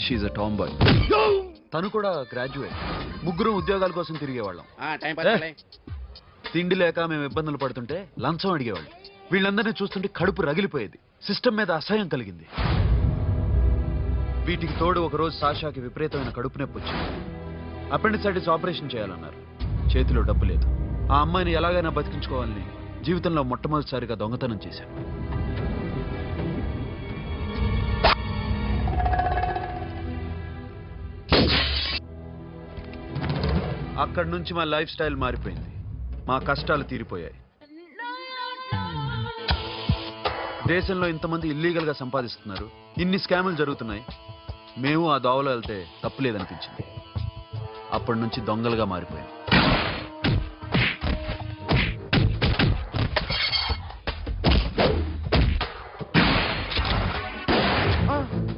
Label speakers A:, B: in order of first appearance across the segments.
A: She a Tom bye. తను కూడా graduate. ముగ్గురు ఉద్యోగాల కోసం తిరిగేవాళ్ళం. తిండి లేక మేము ఇబ్బందులు పడుతుంటే లంచం అడిగేవాళ్ళు. వీళ్ళందరినీ చూస్తుంటే కడుపు రగిలిపోయేది. సిస్టమ్ మీద అసహ్యం కలిగింది. వీటికి తోడు ఒకరోజు సాషాకి విపరీతమైన కడుపు నొప్పి వచ్చింది. అపెండిసైటిస్ ఆపరేషన్ చేయాలన్నారు. చేతిలో డబ్బు లేదు. ఆ అమ్మాయిని ఎలాగైనా బతికించుకోవాలని జీవితంలో మొట్టమొదటిసారిగా దొంగతనం చేశాను. అక్కడి నుంచి మా లైఫ్ స్టైల్ మారిపోయింది. మా కష్టాలు తీరిపోయాయి. దేశంలో ఇంతమంది ఇల్లీగల్ గా సంపాదిస్తున్నారు, ఇన్ని స్కాములు జరుగుతున్నాయి. మేము ఆ దోవలో వెళ్తే తప్పులేదనిపించింది. అప్పటి నుంచి దొంగలుగా మారిపోయాం.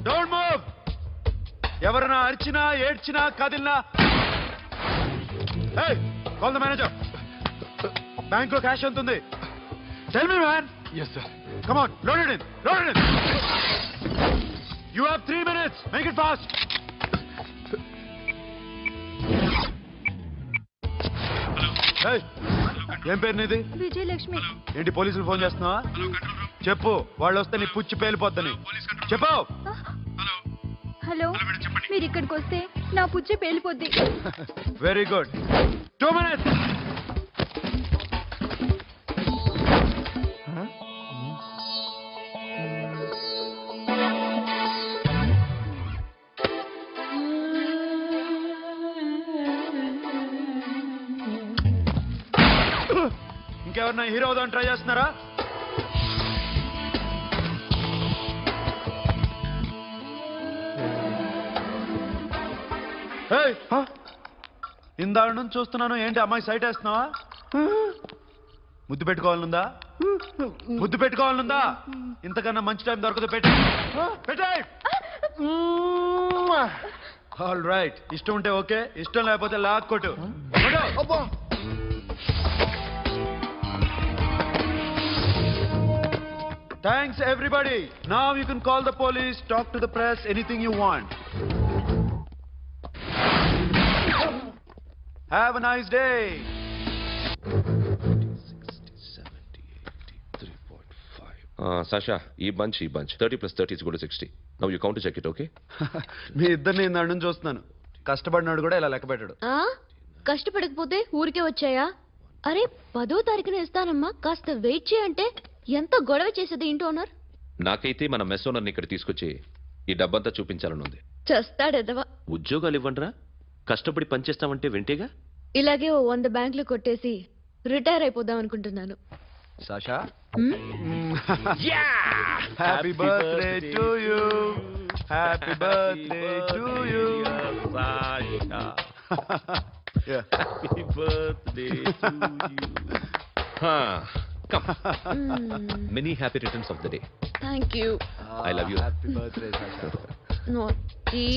A: Don't move. ఎవరైనా అరిచినా ఏడ్చినా కదిలినా కాల్ ద మేనేజర్. బ్యాంక్ లో క్యాష్ ఎంత ఉంది? Tell me man.
B: Yes, sir.
A: Come on, load it in. Load it in. You have 3 minutes. Make it fast. Hey, ఏం పేరు నీది?
C: విజయలక్ష్మి.
A: ఏంటి పోలీసులు ఫోన్ చేస్తున్నావా? చెప్పు, వాళ్ళు వస్తే నీ పుచ్చి పేలిపోద్దని చెప్పు.
C: హలో, మీరు ఇక్కడికి వస్తే నా పుచ్చి పేలిపోద్ది.
A: Very good. 2 minutes. ఇంకెవరన్నా హీరో అవుదామని ట్రై చేస్తున్నారా? ఇందాక నుంచి చూస్తున్నాను. ఏంటి అమ్మాయి సైట్ వేస్తున్నావా? ముద్దు పెట్టుకోవాలనుందా? ముద్దు పెట్టుకోవాలనుందా? ఇంతకన్నా మంచి టైం దొరకదు. పెట్టే. All right. ఇష్టం ఉంటే ఓకే, ఇష్టం లేకపోతే లాక్కొట్టు. Thanks everybody. Now you can call the police, talk to the press, anything you want. Have a nice day.
D: 60, 70, 80, 3.5. Sasha, ఈ bunch 30 plus 30 is equal to 60. Now you count to check it, okay?
A: మీ ఇద్దరిని ఇందాక నుంచి చూస్తున్నాను. కష్టపడినాడు కూడా ఇలా లెక్క పెట్టాడు.
C: కష్టపడకపోతే ఊరికే వచ్చాయా? అరే 10వ తారీఖున ఇస్తానమ్మా, కాస్త వెయిట్ చేయంటే ఎంత గొడవ చేసేది ఇంటి ఓనర్.
D: నాకైతే మన మెస్ ఓనర్ని ఇక్కడ తీసుకొచ్చి ఈ డబ్బంతా చూపించాలని ఉంది.
C: చేస్తాడెదవా.
D: ఉద్యోగాలు ఇవ్వండిరా, కష్టపడి పనిచేస్తామంటే వింటేగా.
C: ఇలాగే 100 బ్యాంకులు కొట్టేసి రిటైర్ అయిపోదాం అనుకుంటున్నాను.
A: Sasha, happy birthday to you. Happy birthday to you Sasha.
D: Happy birthday to you. Come. Many happy returns of the day.
C: Thank you.
D: I love you.
A: Happy birthday, Sasha.
C: Naughty.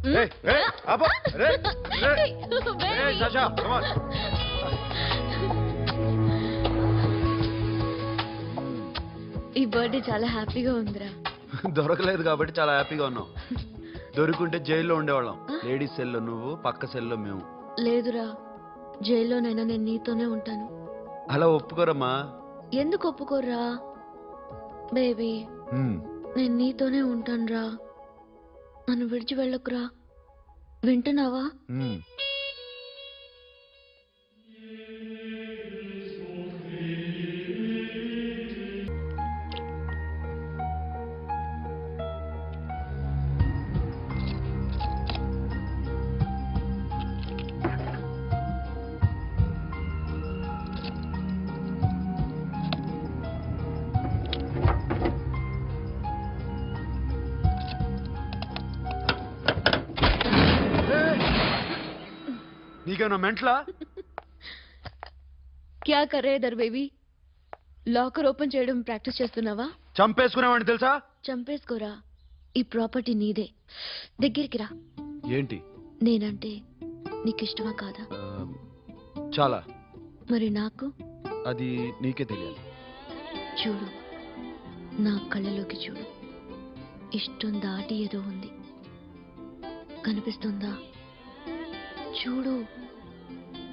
A: Hey, Abba. Hey, Sasha, come on.
C: ఈ birthday చాలా హ్యాపీగా ఉందిరా.
A: దొరకలేదు కాబట్టి చాలా హ్యాపీగా ఉన్నాం. దొరుకుంటే జైల్లో ఉండేవాళ్ళం. లేడీస్ సెల్లో నువ్వు, పక్క సెల్లో మేము.
C: లేదురా, జైల్లోనైనా నేను నీతోనే ఉంటాను.
A: అలా ఒప్పుకోరమ్మా.
C: ఎందుకు ఒప్పుకోర్రా బేబీ? నేను నీతోనే ఉంటానురా. నన్ను విడిచి వెళ్ళకురా. వింటున్నావా?
A: నీకేమన్నా మెంట్లా?
C: క్యా కరే దర్ బేబీ? లాకర్ ఓపెన్ చేయడం ప్రాక్టీస్ చేస్తున్నావా?
A: చంపేసుకునేవాడిని తెలుసా?
C: చంపేసుకోరా. ఈ ప్రాపర్టీ నీదే. దగ్గరికి రా.
A: ఏంటి?
C: నేనంటే నీకు ఇష్టమా కాదా?
A: చాలా.
C: మరి నాకు?
A: అది నీకే తెలియాలి.
C: చూడు, నా కళ్ళలోకి చూడు. ఇష్టం దాటి ఏదో ఉంది. కనిపిస్తుందా? చూడు,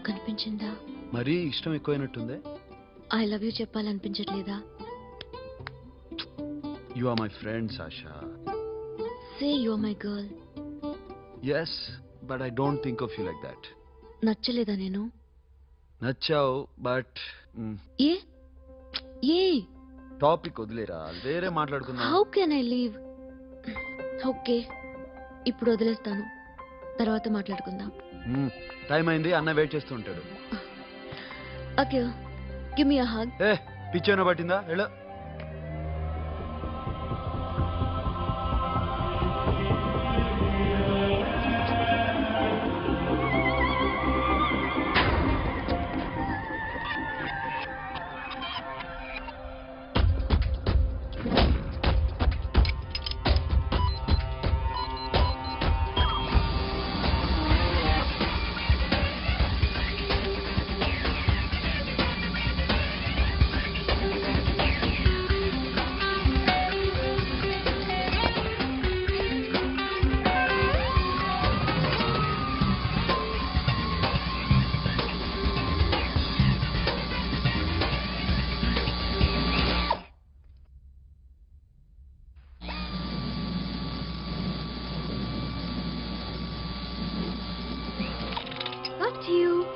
C: కనిపించిందా?
A: మరీ ఇష్టం ఎక్కువైనట్టుందే.
C: ఐ లవ్ యూ చెప్పాలనిపించట్లేదా?
A: You are my friend Sasha.
C: Say you are my girl.
A: Yes, but I don't think of you like that.
C: నచ్చలేదా నేను?
A: నచ్చావు, బట్
C: ఏ ఏ
A: టాపిక్ వదిలేరా, వేరే మాట్లాడుకుందాం.
C: How can I leave? Okay, ఇప్పుడు వదిలేస్తాను, తర్వాత మాట్లాడుకుందాం.
A: టైం అయింది, అన్న వెయిట్ చేస్తూ ఉంటాడు.
C: Okay, give me a hug.
A: ఏ పిచ్చేనా పట్టిందా? ఎలా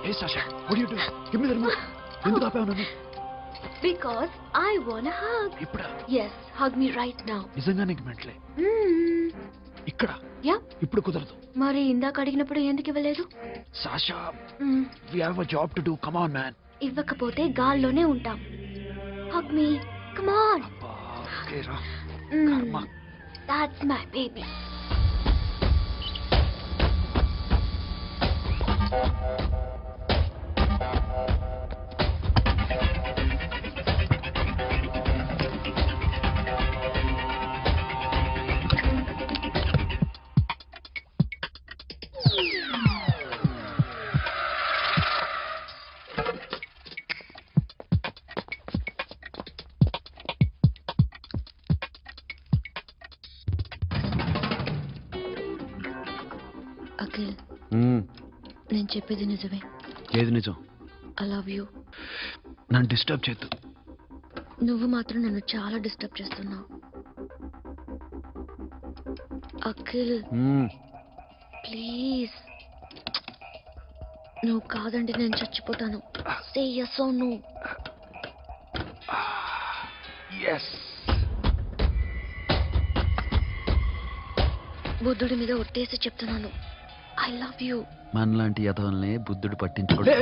A: Hey Sasha, what are you doing? Give me the remote. ఎందుకు ఆపావు నన్ను?
C: Because I want a hug.
A: ఇప్పుడా?
C: Yes, hug me right now.
A: నిజంగా నీకు మెంటలే? ఇక్కడ?
C: యా.
A: ఇప్పుడు కుదరదు.
C: మరి ఇందాక అడిగినప్పుడు ఎందుకు ఇవ్వలేదు?
A: Sasha, we have a job to do. Come on, man.
C: ఇవ్వకపోతే గాల్లోనే ఉంటాం. Hug me. Come on.
A: అబ్బా, ఓకే రా.
C: That's my baby. అఖిల్, నేను చెప్పేది నిజమే.
A: ఏది నిజం?
C: I love you.
A: నన్ను డిస్టర్బ్ చేయొద్దు.
C: నువ్వు మాత్రం నన్ను చాలా డిస్టర్బ్ చేస్తున్నావు. అఖిల్ ప్లీజ్, నువ్వు కాదండి నేను చచ్చిపోతాను. సే yes or no.
A: yes.
C: బుద్ధుడి మీద ఒట్టేసి చెప్తున్నాను, ఐ లవ్ యూ.
A: మనలాంటి యథవల్ని బుద్ధుడు పట్టించుకోడు.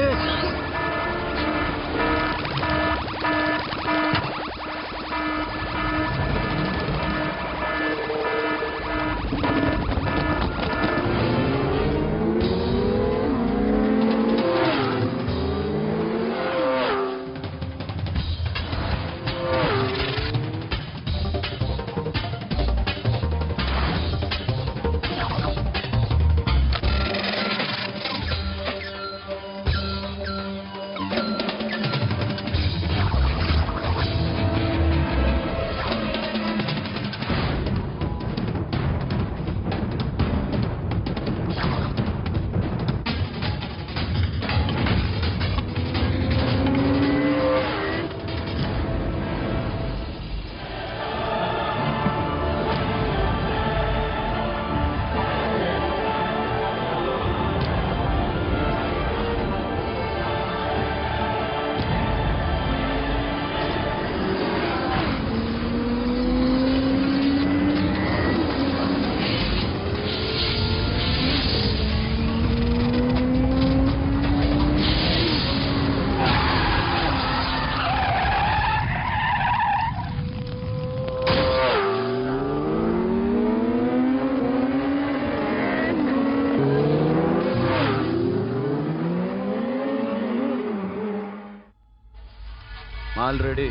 A: ఆల్రెడీ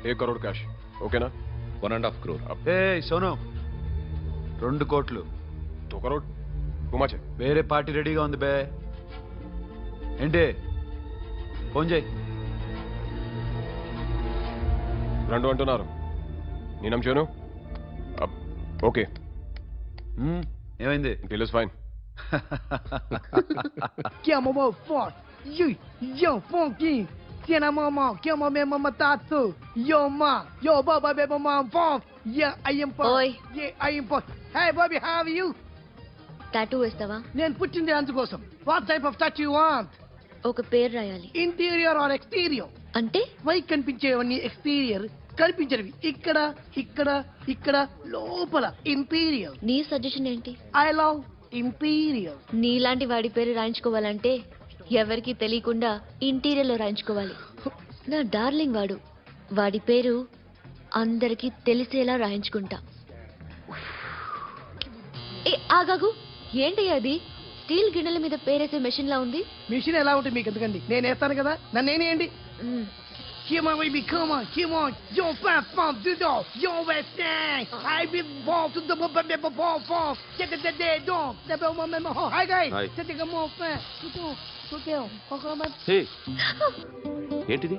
B: 1 crore క్యాష్ ఓకేనా?
D: 1.5 crore.
A: ఏ సోను, 2 కోట్లు.
B: 2 crore టూ మచ్.
A: వేరే పార్టీ రెడీగా ఉంది బే. ఏంటి? ఫోన్ చేయి.
B: 2 అంటున్నారు. నేనేం చేయను? ఓకే
A: ఏమైంది?
B: Deal is fine.
E: Que a mamãe forte. Yo, funky. Tiene a mamãe, que a mamãe mamãe tatu. Yo, ma. Yo, baba, baby, mamãe forte. Yeah, I am forte.
C: Oi.
E: Yeah, I am forte. Hey, Bobby, how are you?
C: Tattoo వేస్తావా?
E: నేను పుట్టింది అందుకోసం. What type of tattoo you want?
C: ఒక పేరు రాయాలి.
E: Interior or exterior?
C: అంటే
E: పైకి కనిపించేవన్నీ exterior, కనిపించేవి ఇక్కడ ఇక్కడ ఇక్కడ లోపల ఇంటీరియర్.
C: నీ సజెషన్ ఏంటి?
E: I love interior.
C: నీలాంటి వాడి పేరు రాయించుకోవాలంటే ఎవరికి తెలియకుండా ఇంటీరియర్ లో రాయించుకోవాలి. నా డార్లింగ్ వాడు, వాడి పేరు అందరికి తెలిసేలా రాయించుకుంటా. ఏ ఆగాగు, ఏంటి అది? స్టీల్ గిన్నెల మీద పేరేసే మెషిన్ లా ఉంది.
E: మిషన్ ఎలా ఉంటుంది మీకు ఎందుకండి, నేను వేస్తాను కదా, నన్ను నేనేయండి.
C: మ్,
E: Come on, baby, come on, come on. Yo, fam, do do. Yo, Western. I be born to the ball. Get the dog. The bell, my hi, guys.
D: Hi.
E: Take a more fan. Go.
D: హే, ఏంటిది?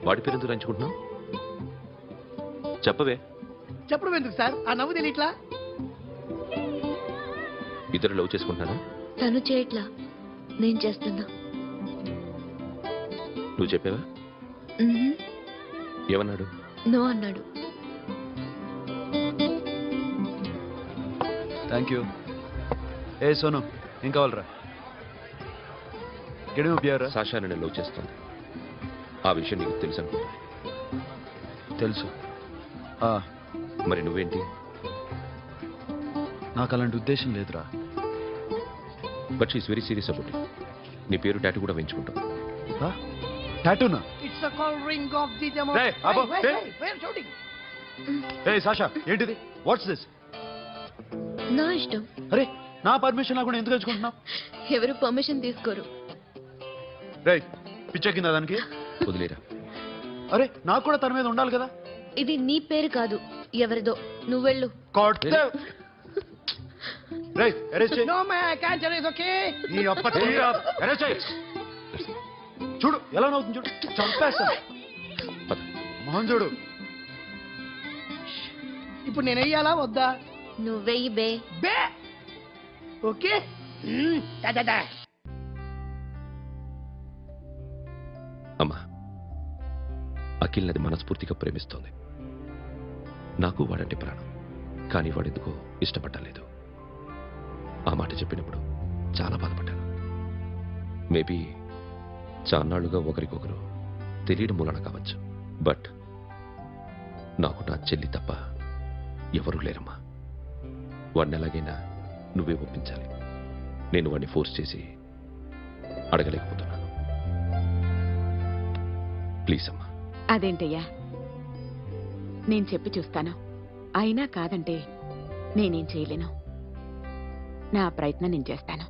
D: వాడి పేరు ఎందుకు రంచుకుంటున్నావు? చెప్పవే.
E: చెప్పడం ఎందుకు sir, ఆ నవ్వు తెలియట్లా?
D: ఇద్దరు లవ్ చేసుకుంటానా?
C: తను చేయట్లా, నేను చేస్తున్నా.
D: నువ్వు చెప్పావా?
C: మ్హూ.
D: ఏమన్నాడు?
C: నో అన్నాడు.
A: Thank you. ఏ సోను, ఏం కావాలరా? గడిమ బియరా?
D: సాషా నన్ను లవ్ చేస్తుంది. ఆ విషయం నీకు తెలుసు అనుకుంటా.
A: తెలుసు.
D: మరి నువ్వేంటి?
A: నాకు అలాంటి ఉద్దేశం లేదురా.
D: But she's very serious about it. నీ పేరు టాటూ కూడా వేయించుకుంటాం.
A: టాటూనా?
E: It's a call ring of the demo.
A: Hey, Abba, hey.
E: Where shooting?
A: ఏ సాషా, ఏంటిది? What's this?
C: నా ఇష్టం.
A: అరే, నా పర్మిషన్ లేకుండా ఎందుకు తెచ్చుకుంటున్నావు?
C: ఎవరు పర్మిషన్ తీసుకోరు.
A: రే, పిచ్చెక్కిందా దానికి?
D: వదిలేరా.
A: అరే, నాకు కూడా తన మీద ఉండాలి కదా.
C: ఇది నీ పేరు కాదు, ఎవరిదో. నువ్వెళ్ళు.
E: No man, I can't tell you, it's okay?
A: చూడు ఎలా నవ్వుతుంది, చూడు, చంపేస్తా. మోహన్ చూడు.
E: ఇప్పుడు నేను వెయ్యాలా వద్దా?
C: నువ్వెయ్యి బే.
E: బే ఓకే. Da.
D: అమ్మా, అఖిల్ నది మనస్ఫూర్తిగా ప్రేమిస్తోంది. నాకు వాడంటే ప్రాణం, కానీ వాడెందుకో ఇష్టపడలేదు. ఆ మాట చెప్పినప్పుడు చాలా బాధపడ్డాను. మేబీ చాన్నాళ్లుగా ఒకరికొకరు తెలియడం మూలన కావచ్చు. బట్ నాకు నా చెల్లి తప్ప ఎవరూ లేరమ్మా. వాడిని ఎలాగైనా నువ్వే ఒప్పించాలి. నేను వాడిని ఫోర్స్ చేసి అడగలేకపోతున్నాను. ప్లీజ్ అమ్మా.
F: అదేంటయ్యా, నేను చెప్పి చూస్తాను. అయినా కాదంటే నేనేం చేయలేను. నా ప్రయత్నం నేను చేస్తాను.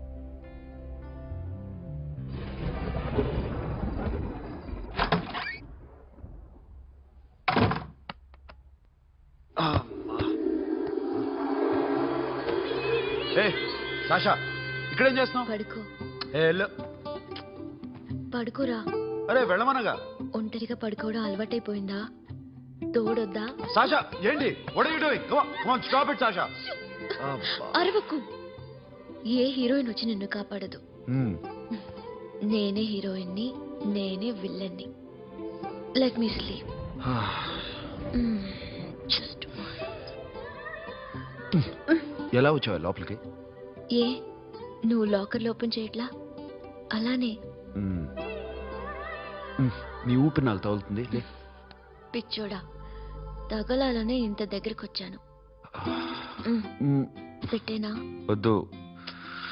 A: ఏ సాషా, ఇక్కడేం చేస్తున్నావు?
C: పడుకో. పడుకోరా.
A: అరే వెళ్ళమనగా.
C: ఒంటరిగా పడుకోవడం అలవాటైపోయిందా? తోడొద్దా?
A: సాషా, ఏంటి? What are you doing? Come on, stop it, Sasha.
C: అరవకు. ఏ హీరోయిన్ వచ్చి నిన్ను కాపాడదు. నేనే హీరోయిన్ని, నేనే విల్లన్ని. Let me sleep. జస్ట్
A: ఎలా వచ్చావా లోపలికి?
C: ఏ, నువ్వు లాకర్లో ఓపెన్ చేయట్లా? అలానే.
A: నీ ఊపిరి నాకు తగులుతుంది.
C: పిచ్చోడా, తగలాలనే ఇంత దగ్గరకు వచ్చాను. పెట్టేనా?
A: వద్దు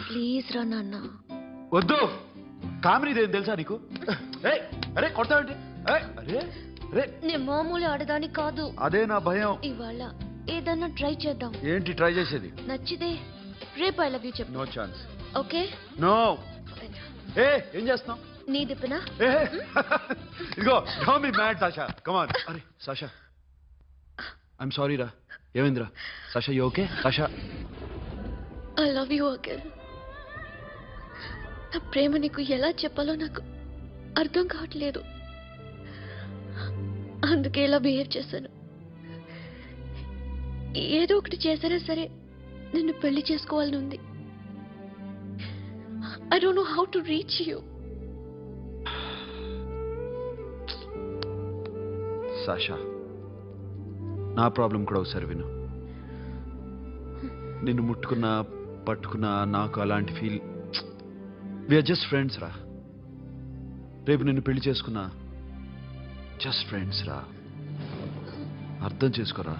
C: ప్లీజ్ రా నాన్న.
A: వద్దు. కామెరీదేం తెలుసా నీకు? అరే కొడతావేంటి? అరే
C: నేను మామూలు ఆడదాని కాదు.
A: అదే నా భయం.
C: ఇవాళ ఏదన్నా ట్రై చేద్దాం.
A: ఏంటి ట్రై చేసేది?
C: నచ్చితే రేపు ఐ లవ్ యూ చెప్పు.
A: No chance.
C: ఓకే?
A: నో. ఏం చేస్తున్నావు?
C: నీ దిప్పునా?
A: ఇదిగో, don't be mad Sasha. Come on. అరే సాషా, ఐఎమ్ సారీ రా. ఏమైందిరా? Sasha, you okay? Sasha,
C: I love you again. నా ప్రేమ నీకు ఎలా చెప్పాలో నాకు అర్థం కావట్లేదు. అందుకే ఇలా బిహేవ్ చేశాను. ఏదో ఒకటి చేసినా సరే నిన్ను పెళ్లి చేసుకోవాలని ఉంది. I don't know how to reach you.
A: Sasha, నా ప్రాబ్లం కూడా ఒకసారి విను. నిన్ను ముట్టుకున్నా పట్టుకున్నా నాకు అలాంటి ఫీల్. వీఆర్ జస్ట్ ఫ్రెండ్స్ రా. రేపు నిన్ను పెళ్లి చేసుకున్నా జస్ట్ ఫ్రెండ్స్ రా. అర్థం చేసుకోరా.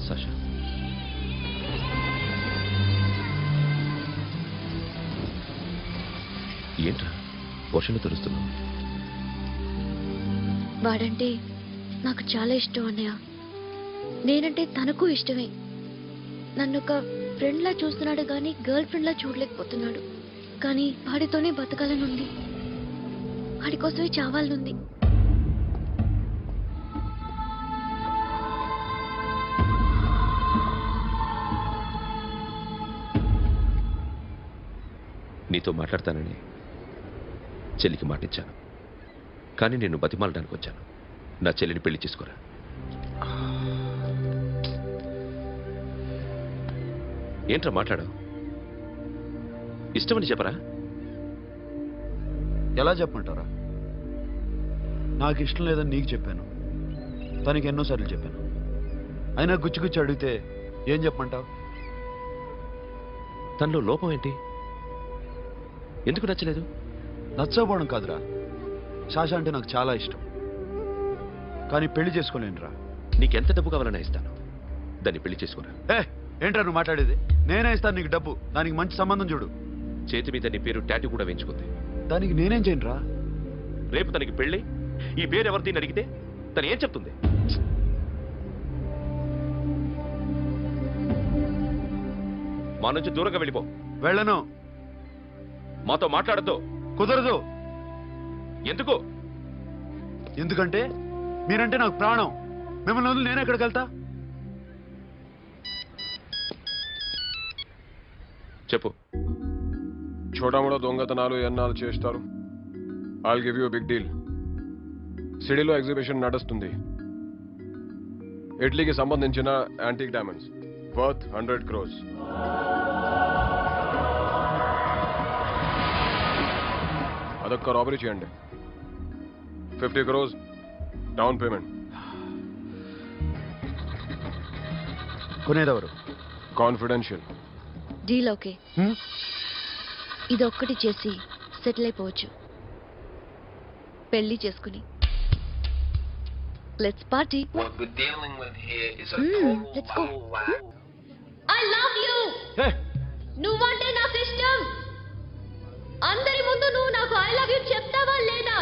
D: సాషా, ఏంట్రా వర్షంలో తెలుస్తున్నావు?
C: వాడంటే నాకు చాలా ఇష్టం అన్నయ్య. నేనంటే తనకు ఇష్టమే. నన్ను ఒక ఫ్రెండ్లా చూస్తున్నాడు కానీ గర్ల్ ఫ్రెండ్లా చూడలేకపోతున్నాడు. కానీ వాడితోనే బతకాలని ఉంది, వాడి కోసమే చావాలనుంది.
D: నీతో మాట్లాడతానని చెల్లికి మాటిచ్చాను, కానీ నేను బతిమాలడానికి వచ్చాను. నా చెల్లిని పెళ్లి చేసుకోరా. ఏంట్రా మాట్లాడావు? ఇష్టమని చెప్పరా?
A: ఎలా చెప్పమంటారా? నాకు ఇష్టం లేదని నీకు చెప్పాను, తనకి ఎన్నోసార్లు చెప్పాను. అయినా గుచ్చి అడిగితే ఏం చెప్పమంటావు?
D: తనలో లోపం ఏంటి? ఎందుకు నచ్చలేదు?
A: నచ్చకపోవడం కాదురా, సాషా అంటే నాకు చాలా ఇష్టం, కానీ పెళ్లి చేసుకోలేనురా.
D: నీకెంత డబ్బు కావాలన్నా ఇస్తాను, దాన్ని పెళ్లి చేసుకోరా.
A: ఏంట్రా నువ్వు మాట్లాడేది? నేనే ఇస్తాను నీకు డబ్బు, దానికి మంచి సంబంధం చూడు.
D: చేతి మీద నీ పేరు టాటూ కూడా వేయించుకుంది.
A: దానికి నేనేం చేయనురా?
D: రేపు తనకి పెళ్ళి ఈ పేరు ఎవరిది అడిగితే తను ఏం చెప్తుంది? మా నుంచి దూరంగా వెళ్ళిపో.
A: వెళ్ళను.
D: మాతో మాట్లాడద్దు.
A: కుదరదు.
D: ఎందుకు?
A: ఎందుకంటే మీరంటే నాకు ప్రాణం. మిమ్మల్ని వదిలి నేను ఎక్కడికి వెళ్తా?
D: చెప్పు.
B: చోటామోటా దొంగతనాలు ఎన్నాళ్ళు చేస్తారు? I'll give you big deal. సిటీలో ఎగ్జిబిషన్ నడుస్తుంది. ఇటలీకి సంబంధించిన యాంటిక్ డైమండ్స్ వర్త్ 100 crores. అదొక్క రాబరీ చేయండి. 50 crores డౌన్ పేమెంట్.
A: కొనేదెవరు?
B: కాన్ఫిడెన్షియల్.
C: Deal okay. ఇది ఒక్కటి చేసి సెటిల్ అయిపోవచ్చు. పెళ్లి చేసుకుని let's party.
G: What we're dealing with here is a
C: let's go.
G: total wow.
C: I love you. నువ్వంటే నాకు ఇష్టం. అందరి ముందు నువ్వు నాకు ఐ లవ్ యూ చెప్తావా లేదా?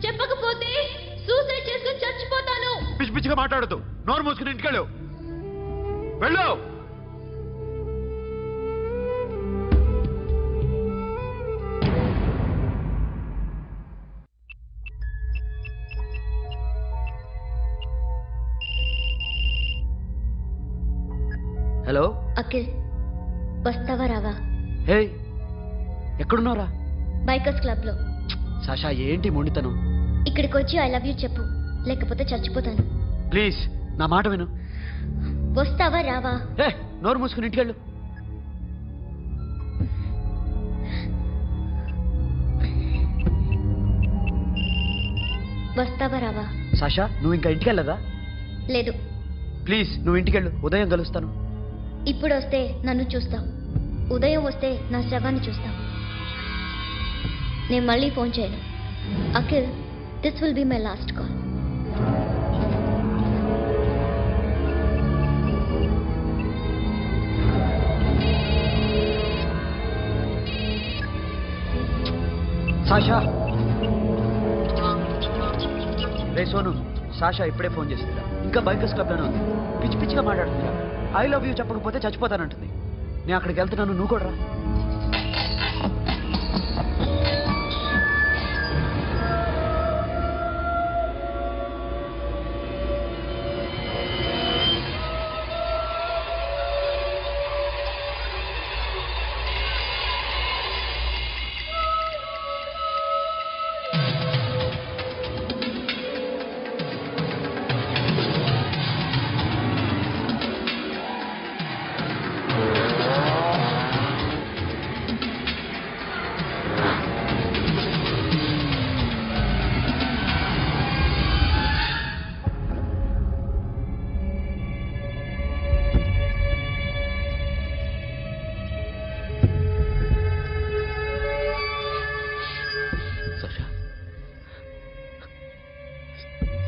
C: చెప్పకపోతే సూసైడ్ చేసుకుని చచ్చిపోతాను.
A: పిచ్చి పిచ్చిగా మాట్లాడదు. నోరు మూసుకుని ఇంటికెళ్ళు. వెళ్ళు. హలో
C: అఖిల్, వస్తావా రావా?
A: హే, ఎక్కడున్నారా?
C: బైకర్స్ క్లబ్ లో.
A: సాషా, ఏంటి మొండితనం?
C: ఇక్కడికి వచ్చి ఐ లవ్ యూ చెప్పు, లేకపోతే చచ్చిపోతాను.
A: ప్లీజ్ నా మాట విను.
C: వస్తావా రావా?
A: హే, నోరు మూసుకుని ఇంటికెళ్ళు.
C: వస్తావా రావా?
A: సాషా, నువ్వు ఇంకా ఇంటికెళ్ళదా?
C: లేదు.
A: ప్లీజ్ నువ్వు ఇంటికెళ్ళు, ఉదయం కలుస్తాను.
C: ఇప్పుడు వస్తే నన్ను చూస్తావు, ఉదయం వస్తే నా శవాన్ని చూస్తావు. నేను మళ్ళీ ఫోన్ చేయను. Akhil, this will be my last call.
A: Sasha, ray Sonu, Sasha ఇప్పుడే ఫోన్ చేసిందిరా. ఇంకా బైకర్స్ క్లబ్లోనే ఉంది. పిచ్చి పిచ్చిగా మాట్లాడుతుందిరా. ఐ లవ్ యూ చెప్పకపోతే చచ్చిపోతానంటుంది. నేను అక్కడికి వెళ్తున్నాను, నువ్వు కూడా రా.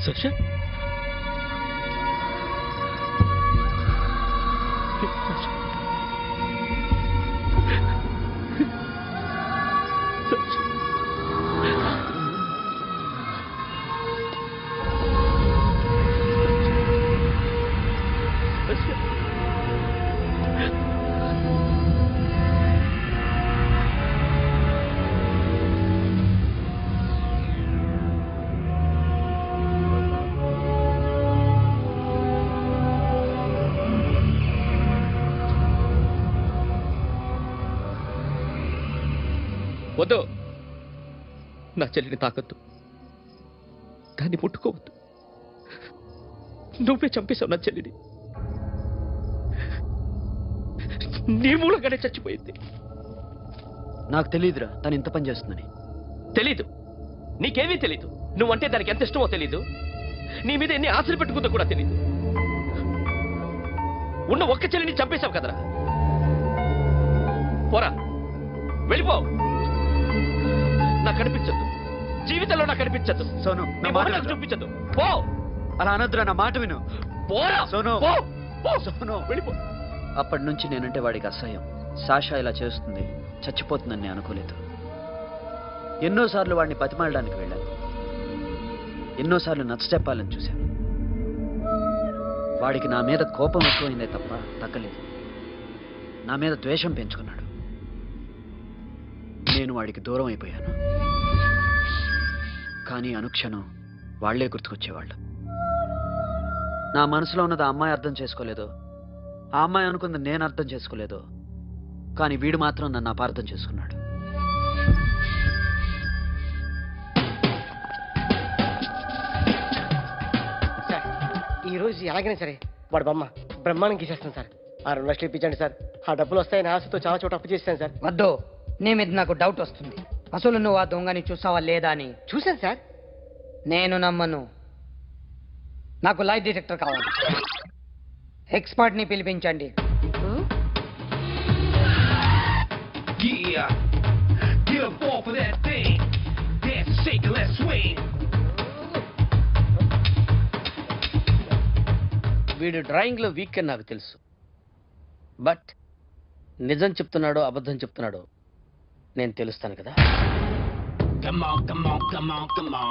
D: సాషా వద్దు, నా చెల్లిని తాకద్దు, దాన్ని ముట్టుకోవద్దు. నువ్వే చంపేశావు నా చెల్లిని. నీ మూలంగానే చచ్చిపోయింది.
A: నాకు తెలియదురా తను ఇంత పని చేస్తుందని.
D: తెలీదు, నీకేమీ తెలీదు. నువ్వంటే దానికి ఎంత ఇష్టమో తెలీదు. నీ మీద ఎన్ని ఆశలు పెట్టుకుందో కూడా తెలీదు. ఉన్న ఒక్క చెల్లిని చంపేశావు కదరా. పోరా, వెళ్ళిపో. నాకు కనిపించద్దు, జీవితంలో నాకు కనిపించద్దు.
A: సోను,
D: నీ
A: నా
D: మొహం
A: మాట
D: నాకు
A: వినరా?
D: చూపించద్దు. పో.
A: అలా అనొద్దురా, నా మాట విను.
D: పోరా
A: సోను.
D: పో. పో.
A: సోను,
D: వెళ్ళిపో.
A: అప్పటి నుంచి నేనంటే వాడికి అసహ్యం. సాషా ఇలా చేస్తుంది, చచ్చిపోతుందని నేను అనుకోలేదు. ఎన్నోసార్లు వాడిని బతిమాలడానికి వెళ్ళాను, ఎన్నోసార్లు నచ్చ చెప్పాలని చూశాను. వాడికి నా మీద కోపం ఎక్కువైందే తప్ప తగ్గలేదు. నా మీద ద్వేషం పెంచుకున్నాడు. నేను వాడికి దూరం అయిపోయాను. కానీ అనుక్షణం వాళ్లే గుర్తుకొచ్చేవాళ్ళు. నా మనసులో ఉన్నది ఆ అమ్మాయి అర్థం చేసుకోలేదు, ఆ అమ్మాయి అనుకుంది నేను అర్థం చేసుకోలేదు. కానీ వీడు మాత్రం నన్ను అపార్థం చేసుకున్నాడు.
E: సార్ ఈరోజు ఎలాగైనా సరే వాడు బొమ్మ బ్రహ్మాండం గీసేస్తాను సార్. ఆ 2 లక్షలు ఇప్పించండి సార్. ఆ డబ్బులు వస్తాయని ఆశతో చాలా చోట అప్పు చేస్తాను సార్.
H: వద్దు, నీ మీద నాకు డౌట్ వస్తుంది. అసలు నువ్వు ఆ దొంగని చూసావా లేదా అని.
E: చూశాను సార్.
H: నేను నమ్మను. నాకు లై డిటెక్టర్ కావాలి. ఎక్స్పర్ట్ ని పిలిపించండి.
I: Yeah, get up off of that thing. Dance, shake, and let's swing.
J: వీడు డ్రాయింగ్ లో వీక్ అని నాకు తెలుసు. బట్ నిజం చెప్తున్నాడో అబద్ధం చెప్తున్నాడో నేను తెలుస్తాను కదా.
I: Come on, come on, come on, come on.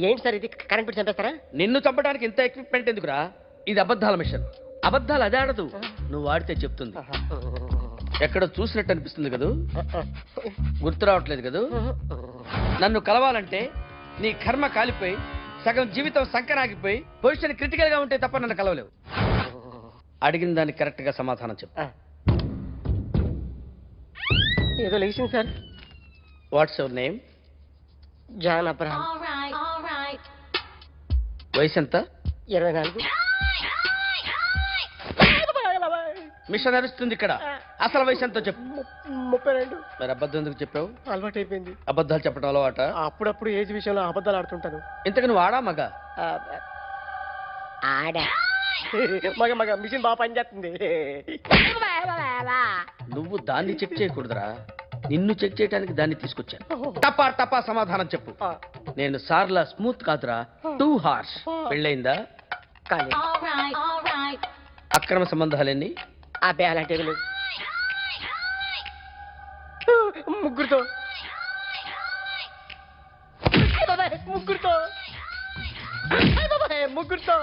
E: ఏంటి సార్ ఇది? కరెంట్ బిల్ చంపేస్తారా?
J: నిన్ను చంపడానికి ఇంత ఎక్విప్మెంట్ ఎందుకురా? ఇది అబద్ధాల మిషన్. అబద్ధాలు అదే ఆడదు, నువ్వు వాడితే చెప్తుంది. ఎక్కడ చూసినట్టు అనిపిస్తుంది కదూ, గుర్తు రావట్లేదు కదూ. నన్ను కలవాలంటే నీ కర్మ కాలిపోయి సగం జీవితం సంకనాగిపోయి పొజిషన్ క్రిటికల్ గా ఉంటే తప్ప నన్ను కలవలేవు. అడిగిన దానికి కరెక్ట్ గా సమాధానం చెప్పు.
E: ఏదో లేచింది sir.
J: What's your name?
E: John Abraham.
J: వయసు ఎంత?
E: 24.
J: మిషన్ నడుస్తుంది ఇక్కడ. అసలు వయసు ఎంతో చెప్పు.
E: 32.
J: మరి అబద్ధం ఎందుకు చెప్పావు?
E: అలవాటు అయిపోయింది.
J: అబద్ధాలు చెప్పడం అలవాట?
E: అప్పుడప్పుడు ఏజ్ విషయంలో అబద్ధాలు ఆడుతుంటాను.
J: ఇంతకు నువ్వు ఆడా మగ?
E: ఆడా. మగ మగ మిషన్ బాగా పనిచేస్తుంది.
J: నువ్వు దాన్ని చెక్ చేయకూడదురా, నిన్ను చెక్ చేయడానికి దాన్ని తీసుకొచ్చాను. టపా టపా సమాధానం చెప్పు. నేను సార్లా స్మూత్ కాదురా, టూ హార్ష్. పెళ్ళయిందా?
E: కానీ
J: అక్రమ సంబంధాలన్నీ?
E: అబ్బే అలాంటివి లేవు. ముగ్గురుతో ముగ్గురుతో ముగ్గురుతో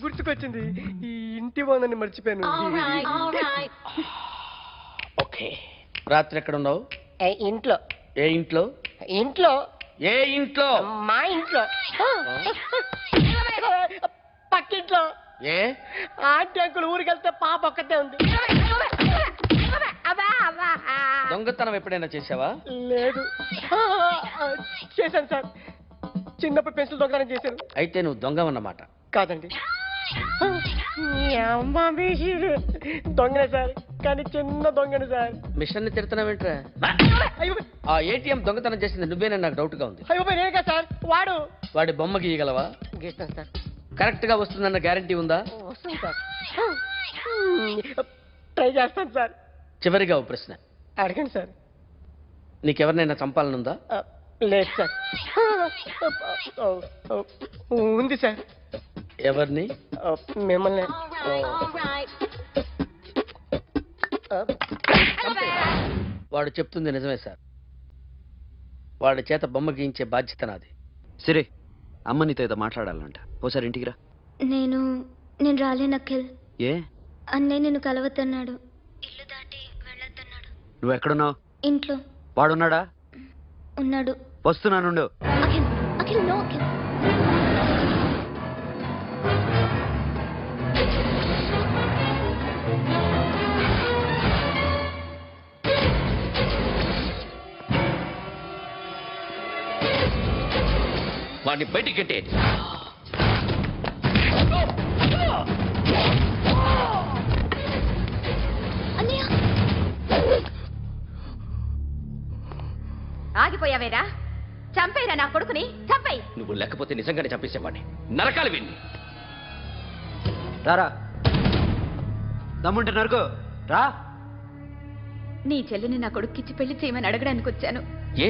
E: గుర్తుకొచ్చింది. ఈ ఇంటి బాగుందని మర్చిపోయాను.
J: ఓకే. రాత్రి ఎక్కడ ఉన్నావు?
E: ఇంట్లో.
J: ఏ ఇంట్లో?
E: ఇంట్లో.
J: ఏ ఇంట్లో?
E: మా ఇంట్లో. పక్కింట్లో.
J: ఏ
E: ఆంటీ అంకుల్ ఊరికి వెళ్తే పాప ఒక్కతే ఉంది.
J: దొంగతనం ఎప్పుడైనా చేసావా?
E: లేదు. చేశాను సార్. చిన్నప్పుడు పెన్సిల్ దొంగతనం చేశాను.
J: అయితే నువ్వు దొంగవన్నమాట.
E: కాదండి, దొంగనే సార్, కానీ చిన్న దొంగను సార్.
J: మిషన్ ని తిడుతున్నావేంట్రా?
E: అయ్యో
J: ఆ ఏటీఎం దొంగతనం చేసింది నువ్వేనని నాకు డౌట్ గా ఉంది.
E: అయ్యో నేనే కదా సార్. వాడు
J: వాడి బొమ్మ గీయగలవా?
E: గీస్తాను సార్.
J: కరెక్ట్ గా వస్తుందన్న గ్యారంటీ ఉందా?
E: వస్తాను సార్. ట్రై చేస్తాను సార్.
J: చివరిగా ఓ ప్రశ్న
E: అడగండి సార్.
J: నీకెవరినైనా చంపాలనుందా?
E: లేదు సార్. ఉంది సార్.
J: ఎవరిని?
E: మిమ్మల్ని.
J: వాడు చెప్తుంది నిజమే సార్. వాడి చేత బొమ్మ గీయించే బాధ్యత నాది.
A: సరే, అమ్మ నీతో ఏదో మాట్లాడాలంట. ఓసారి ఇంటికి రా.
C: నేను రాలేను అఖిల్.
A: ఏ?
C: అన్నయ్య నిన్ను కలవద్దన్నాడు. ఇల్లు దాటి వెళ్ళొద్దన్నాడు.
A: నువ్వు ఎక్కడున్నావు?
C: ఇంట్లో.
A: వాడున్నాడా?
C: ఉన్నాడు.
A: వస్తున్నానుండు.
C: అఖిల్, అఖిల్, నో అఖిల్.
D: వాడిని బయటికి గెట్టే.
C: అన్నయ్య,
F: ఆగిపోయావేరా? చంపేరా నా కొడుకుని, చంపేయి.
D: నువ్వు లేకపోతే నిజంగానే చంపేసేవాడిని. నరకాలి విన్ని.
A: రారా, దమ్ముంటే నరుకు రా.
F: నీ చెల్లిని నా కొడుక్కిచ్చి పెళ్లి చేయమని అడగడానికి వచ్చాను.
D: ఏ?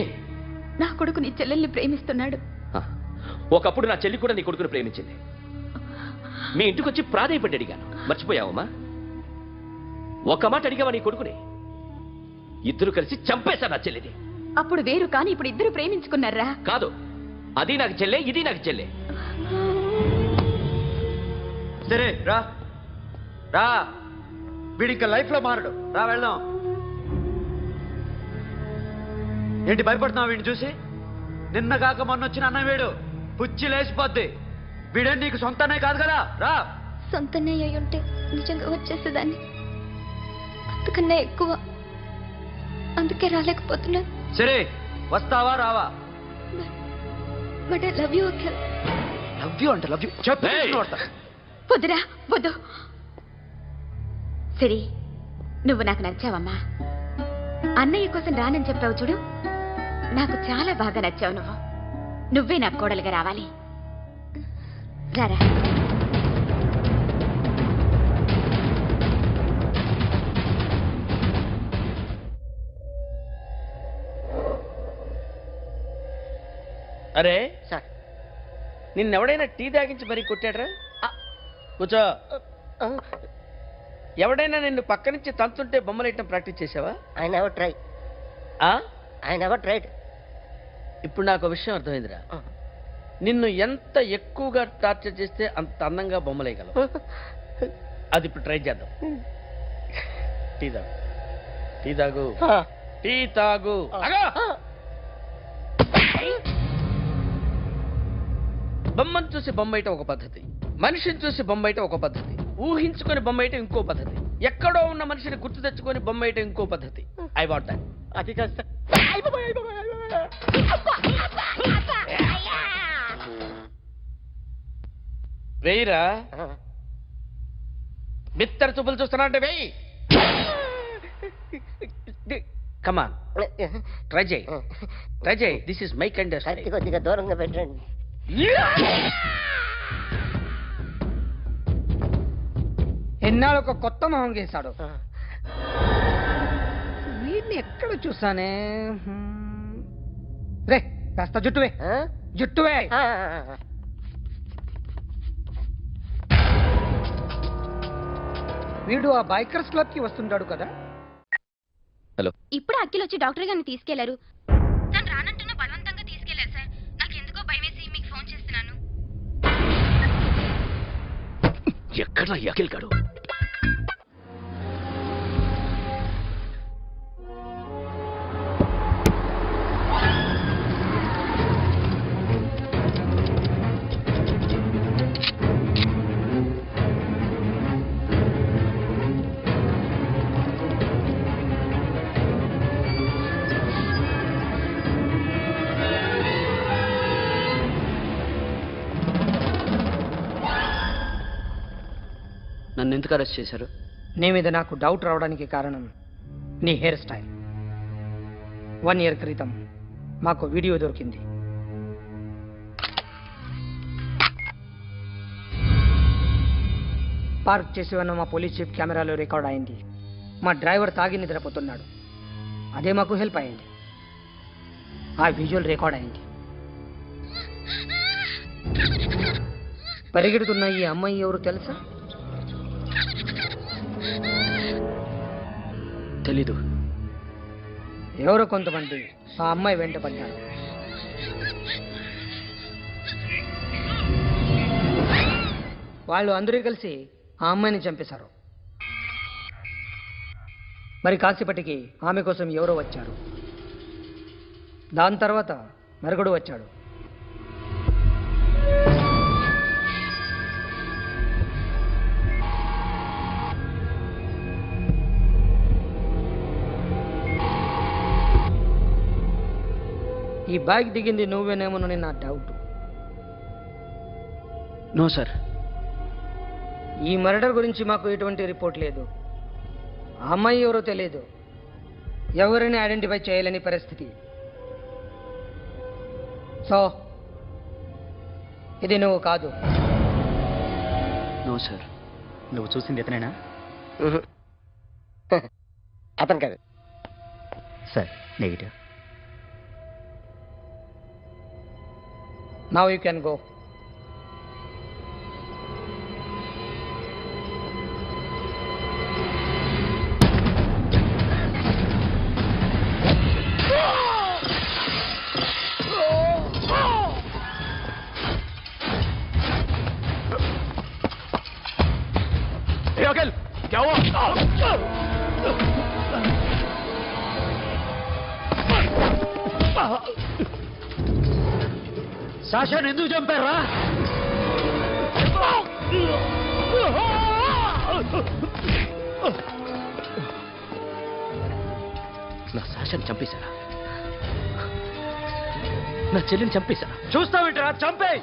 F: నా కొడుకు నీ చెల్లెల్ని ప్రేమిస్తున్నాడు.
D: ఒకప్పుడు నా చెల్లి కూడా నీ కొడుకుని ప్రేమించింది. మీ ఇంటికి వచ్చి ప్రాధాయపడి అడిగాను. మర్చిపోయావమ్మా? ఒక మాట అడిగావా నీ కొడుకుని? ఇద్దరు కలిసి చంపేశారు నా చెల్లిని.
F: అప్పుడు వేరు, కానీ ఇప్పుడు ఇద్దరు ప్రేమించుకున్నారా?
D: కాదు, అది నాకు చెల్లె, ఇది నాకు చెల్లె.
A: సరే రా రా, వీడి ఇంకా లైఫ్ లో మారడు. రా వెళ్దాం. ఏంటి భయపడుతున్నావు వీడిని చూసి? నిన్న కాక మొన్న వచ్చిన అన్న వీడు పుచ్చి లేచిపోద్ది. వీడే నీకు సొంతనే కాదు కదా. రా.
C: సొంతనే అయి ఉంటే నిజంగా వచ్చేసేదాన్ని. అంతకన్నా ఎక్కువ. అందుకే రాలేకపోతున్నా.
A: సరే, వస్తావా రావా?
C: But I love you Akhil.
A: Love you అంటే లవ్ యూ చెప్పి
F: వద్దురా, వద్దు. సరే, నువ్వు నాకు నచ్చావమ్మా. అన్నయ్య కోసం రానని చెప్పావు చూడు, నాకు చాలా బాగా నచ్చావు. నువ్వే నాకు కోడలుగా రావాలి. రారా.
J: అరే
E: సార్,
J: నిన్నెవడైనా టీ తాగించి మరీ కొట్టాడ్రా? కూర్చో. ఎవడైనా నిన్ను పక్క నుంచి తంతుంటే బొమ్మలేయటం ప్రాక్టీస్ చేసావా?
E: I never try. I never tried.
J: ఇప్పుడు నాకు ఒక విషయం అర్థమైందిరా. నిన్ను ఎంత ఎక్కువగా టార్చర్ చేస్తే అంత అందంగా బొమ్మలేయగలవు. అది ఇప్పుడు ట్రై చేద్దాం. టీ తాగు, టీ తాగు, టీ తాగు. బొమ్మను చూసి బొమ్మయటం ఒక పద్ధతి, మనిషిని చూసి బొమ్మయటం ఒక పద్ధతి, ఊహించుకొని బొమ్మయటం ఇంకో పద్ధతి, ఎక్కడో ఉన్న మనిషిని గుర్తు తెచ్చుకొని బొమ్మయటం ఇంకో పద్ధతి. I want that.
E: అది కాస్త
J: వెయ్యిరా. బిత్తర చూపులు చూస్తున్నా అంటే వెయ్యి. కమాన్, ట్రై చేయి, ట్రై చేయి. This is my kind.
E: కొద్దిగా దూరంగా పెట్టండి.
H: ఎన్నాళ్ళు ఒక కొత్త మొహం గీశాడు. వీడిని ఎక్కడ చూసానే? రే, కాస్త జుట్టువే, జుట్టువే. వీడు ఆ బైకర్స్ క్లబ్ కి వస్తుంటాడు కదా.
D: హలో.
C: ఇప్పుడు అఖిల్ వచ్చి డాక్టర్ గారిని తీసుకెళ్లారు. తను రానంటున్న బలవంతంగా తీసుకెళ్లారు సార్. నాకు ఎందుకో భయమేసి మీకు ఫోన్ చేస్తున్నాను.
D: ఎక్కడ అఖిల్ గాడు?
A: నన్ను ఎందుకు అరెస్ట్ చేశారు?
H: నీ మీద నాకు డౌట్ రావడానికి కారణం నీ హెయిర్ స్టైల్. 1 year క్రితం మాకు వీడియో దొరికింది. పార్క్ చేసి ఉన్న మా పోలీస్ జీప్ కెమెరాలో రికార్డ్ అయింది. మా డ్రైవర్ తాగి నిద్రపోతున్నాడు. అదే మాకు హెల్ప్ అయింది. ఆ విజువల్ రికార్డ్ అయింది. పరిగెడుతున్న ఈ అమ్మాయి ఎవరు తెలుసా?
D: తెలీదు.
H: ఎవరో కొంతమంది ఆ అమ్మాయి వెంట పడ్డారు. వాళ్ళు అందరూ కలిసి ఆ అమ్మాయిని చంపేశారు. మరి కాసేపటికి ఆమె కోసం ఎవరో వచ్చారు. దాని తర్వాత మరొకడు వచ్చాడు. ఈ బైక్ దిగింది నువ్వేనేమోనని నా డౌట్.
A: No sir.
H: ఈ మర్డర్ గురించి మాకు ఎటువంటి రిపోర్ట్ లేదు. ఆ అమ్మాయి ఎవరో తెలియదు. ఎవరిని ఐడెంటిఫై చేయలేని పరిస్థితి. సో ఇది నువ్వు కాదు.
A: No sir.
K: నువ్వు చూసింది ఇతనేనా?
H: అతను కాదు
K: sir. Negative.
H: Now you can go.
B: Akhil क्या हुआ?
A: సాషాని ఎందుకు చంపారా?
D: నా సాషాని చంపేశారా? నా చెల్లిని చంపేశారా?
A: చూస్తావేంట్రా? చంపే.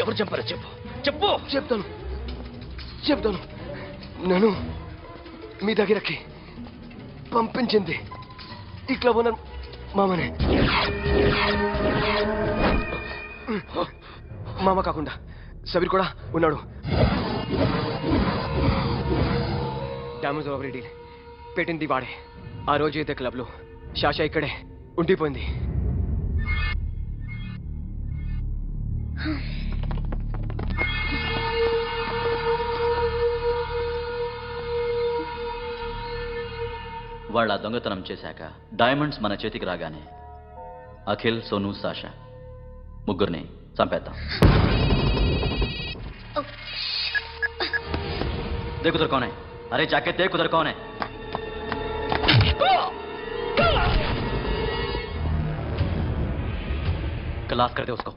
D: ఎవరు చంపారో చెప్పు. చెప్పు.
B: చెప్తాను. నన్ను మీ దగ్గరకి పంపించింది ఈ క్లబ్ ఓనర్ మామనే. మామ కాకుండా సబీర్ కూడా ఉన్నాడు. డ్యామేజ్ ఒకరి డీల్ పెట్టింది వాడే. ఆ రోజు అయితే క్లబ్లో శాషా ఇక్కడే ఉండిపోయింది.
K: వాళ్ళ దొంగతనం చేశాక డైమండ్స్ మన చేతికి రాగానే అఖిల్, సోను, సాషా ముగ్గురిని చంపేద్దాం. देख उधर कौन है? अरे जाके देख उधर कौन है? क्लास कर दे उसको.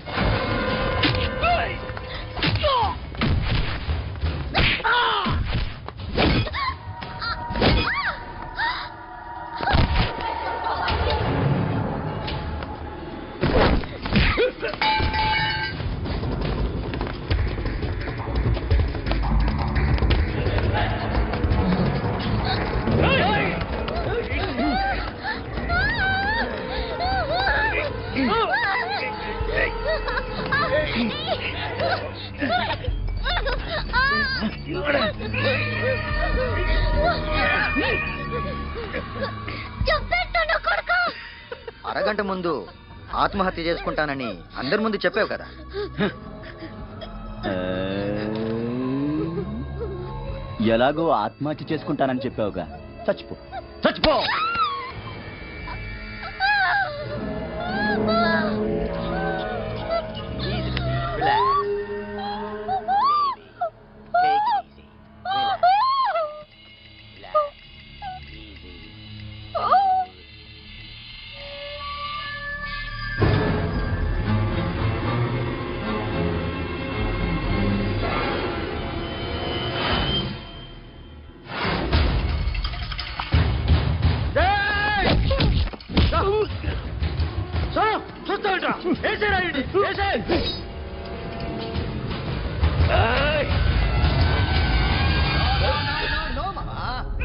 L: అరగంట ముందు ఆత్మహత్య చేసుకుంటానని అందరి ముందు చెప్పావు కదా.
K: ఎలాగో ఆత్మహత్య చేసుకుంటానని చెప్పావుగా. చచ్చిపో చచ్చిపో.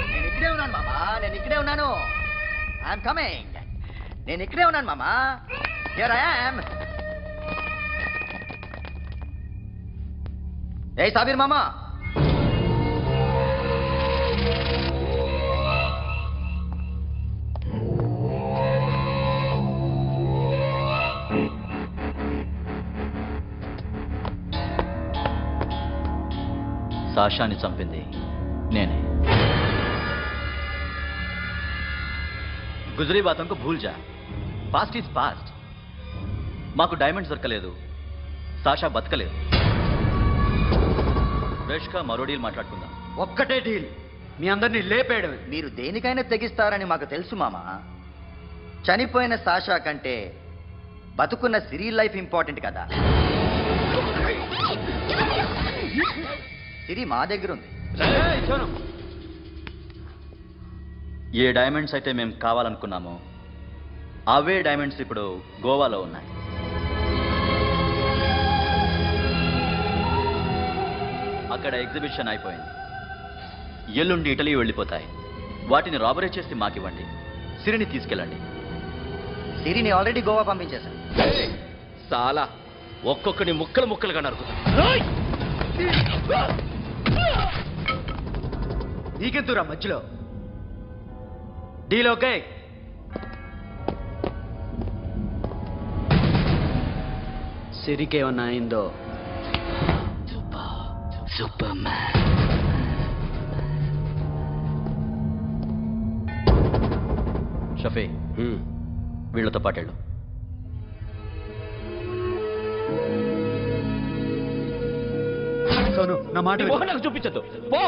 L: నేను ఇక్కడే ఉన్నాను మామా, నేను ఇక్కడే ఉన్నాను. I'm coming. నేను ఇక్కడే ఉన్నాను మామా. Here I am. ఏ సాబీర్ మామా,
K: సాషాని చంపింది నేనే. గుజరీ బాతంకు భూల్ జా. Past is past. మాకు డైమండ్స్ దొరకలేదు, సాషా బతకలేదు. రేష్కా మరో డీల్ మాట్లాడుకుందాం.
L: ఒక్కటే డీల్, మీ అందరినీ లేపేయడం. మీరు దేనికైనా తెగిస్తారని మాకు తెలుసు మామా. చనిపోయిన సాషా కంటే బతుకున్న సిరి లైఫ్ ఇంపార్టెంట్ కదా. సిరి మా దగ్గర ఉంది.
K: ఏ డైమండ్స్ అయితే మేము కావాలనుకున్నామో అవే డైమండ్స్ ఇప్పుడు గోవాలో ఉన్నాయి. అక్కడ ఎగ్జిబిషన్ అయిపోయింది. ఎల్లుండి ఇటలీ వెళ్ళిపోతాయి. వాటిని రాబరీ చేసి మాకివ్వండి. సిరిని తీసుకెళ్ళండి.
L: సిరిని ఆల్రెడీ గోవా పంపించేశాను.
D: చాలా ఒక్కొక్కని ముక్కలు ముక్కలుగా నరుకుతా.
L: నీకెందురా మధ్యలో? Deal okay?
A: సిరికేమన్నా అయిందో
K: సూపర్ మ్యాన్. షఫీ, వీళ్ళతో పాటేళ్ళు.
A: సోను, నా మాట
D: నీ మొహం నాకు చూపించద్దు. పో.